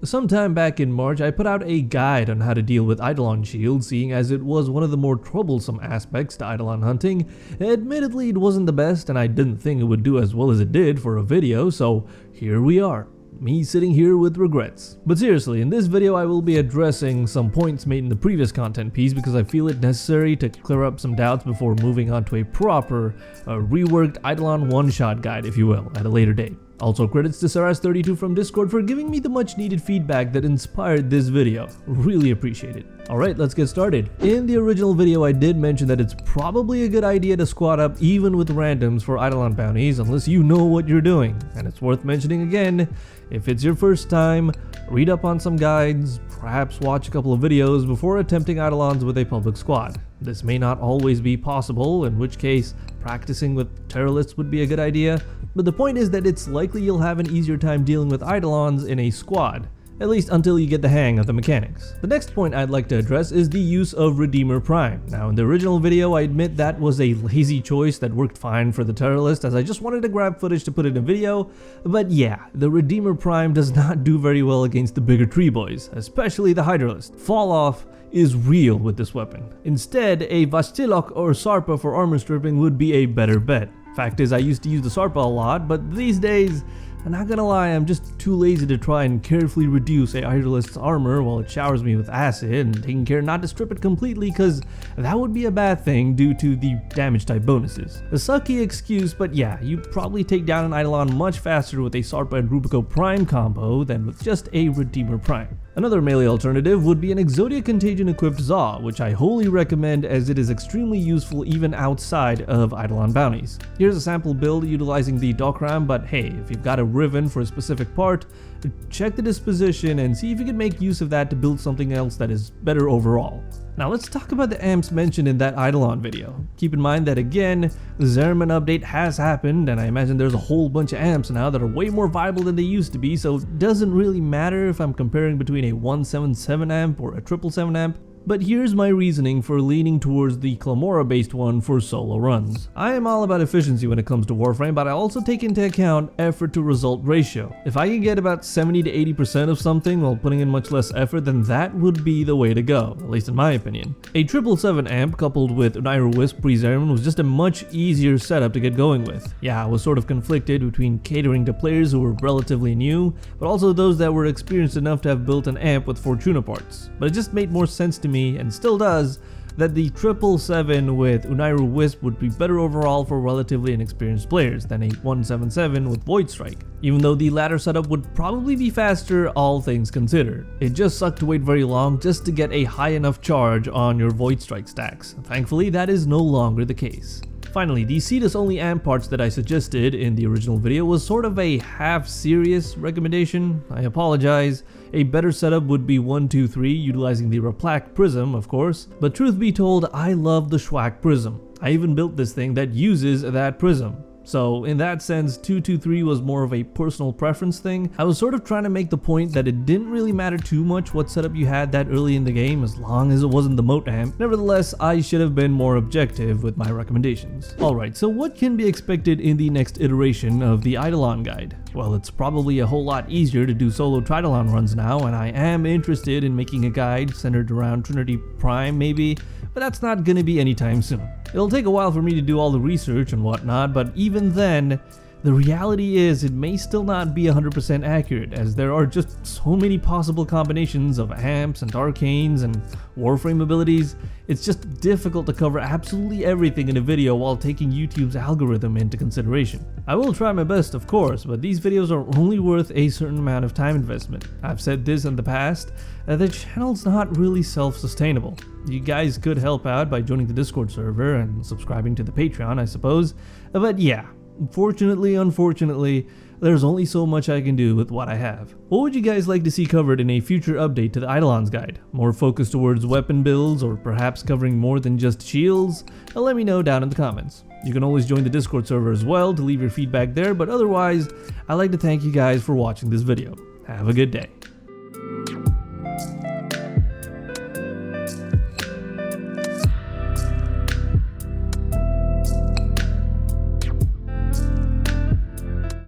Sometime back in March, I put out a guide on how to deal with Eidolon Shields, seeing as it was one of the more troublesome aspects to Eidolon hunting. Admittedly, it wasn't the best, and I didn't think it would do as well as it did for a video, so here we are. Me sitting here with regrets. But seriously, in this video I will be addressing some points made in the previous content piece because I feel it necessary to clear up some doubts before moving on to a proper, reworked Eidolon one-shot guide, if you will, at a later date. Also credits to Saras32 from Discord for giving me the much needed feedback that inspired this video. Really appreciate it. Alright, let's get started. In the original video I did mention that it's probably a good idea to squad up even with randoms for Eidolon bounties unless you know what you're doing. And it's worth mentioning again, if it's your first time, read up on some guides, perhaps watch a couple of videos before attempting Eidolons with a public squad. This may not always be possible, in which case practicing with terrorists would be a good idea, but the point is that it's likely you'll have an easier time dealing with Eidolons in a squad, at least until you get the hang of the mechanics. The next point I'd like to address is the use of Redeemer Prime. Now in the original video I admit that was a lazy choice that worked fine for the terrorist as I just wanted to grab footage to put in a video, but yeah, the Redeemer Prime does not do very well against the bigger tree boys, especially the Hydralist. Fall off is real with this weapon. Instead, a Vastilok or Sarpa for armor stripping would be a better bet. Fact is, I used to use the Sarpa a lot, but these days, I'm not gonna lie, I'm just too lazy to try and carefully reduce a Hydralist's armor while it showers me with acid, and taking care not to strip it completely cause that would be a bad thing due to the damage type bonuses. A sucky excuse, but yeah, you'd probably take down an Eidolon much faster with a Sarpa and Rubico Prime combo than with just a Redeemer Prime. Another melee alternative would be an Exodia Contagion equipped Zaw, which I wholly recommend as it is extremely useful even outside of Eidolon bounties. Here's a sample build utilizing the Dokram, but hey, if you've got a Riven for a specific part, check the disposition and see if you can make use of that to build something else that is better overall. Now let's talk about the amps mentioned in that Eidolon video. Keep in mind that again, the Zerman update has happened and I imagine there's a whole bunch of amps now that are way more viable than they used to be, so it doesn't really matter if I'm comparing between a 177 amp or a 777 amp. But here's my reasoning for leaning towards the Clamora based one for solo runs. I am all about efficiency when it comes to Warframe, but I also take into account effort to result ratio. If I can get about 70 to 80% of something while putting in much less effort, then that would be the way to go, at least in my opinion. A 777 amp coupled with Unaira Wisp pre-Zerman was just a much easier setup to get going with. Yeah, I was sort of conflicted between catering to players who were relatively new, but also those that were experienced enough to have built an amp with Fortuna parts. But it just made more sense to me, and still does, that the 777 with Unaira Wisp would be better overall for relatively inexperienced players than a 177 with Void Strike, even though the latter setup would probably be faster all things considered. It just sucked to wait very long just to get a high enough charge on your Void Strike stacks. Thankfully that is no longer the case. Finally, the Cetus only amp parts that I suggested in the original video was sort of a half-serious recommendation. I apologize. A better setup would be 1, 2, 3, utilizing the Raplac Prism, of course. But truth be told, I love the Schwack Prism. I even built this thing that uses that prism. So in that sense, 223 was more of a personal preference thing. I was sort of trying to make the point that it didn't really matter too much what setup you had that early in the game as long as it wasn't the moat amp. Nevertheless, I should have been more objective with my recommendations. Alright, so what can be expected in the next iteration of the Eidolon guide? Well, it's probably a whole lot easier to do solo Tridolon runs now, and I am interested in making a guide centered around Trinity Prime maybe, but that's not gonna be anytime soon. It'll take a while for me to do all the research and whatnot, but even then, the reality is it may still not be 100% accurate, as there are just so many possible combinations of amps and arcanes and Warframe abilities. It's just difficult to cover absolutely everything in a video while taking YouTube's algorithm into consideration. I will try my best, of course, but these videos are only worth a certain amount of time investment. I've said this in the past, the channel's not really self-sustainable. You guys could help out by joining the Discord server and subscribing to the Patreon, I suppose, but yeah. Unfortunately, there's only so much I can do with what I have. What would you guys like to see covered in a future update to the Eidolons guide? More focused towards weapon builds, or perhaps covering more than just shields? Let me know down in the comments. You can always join the Discord server as well to leave your feedback there, but otherwise, I'd like to thank you guys for watching this video. Have a good day.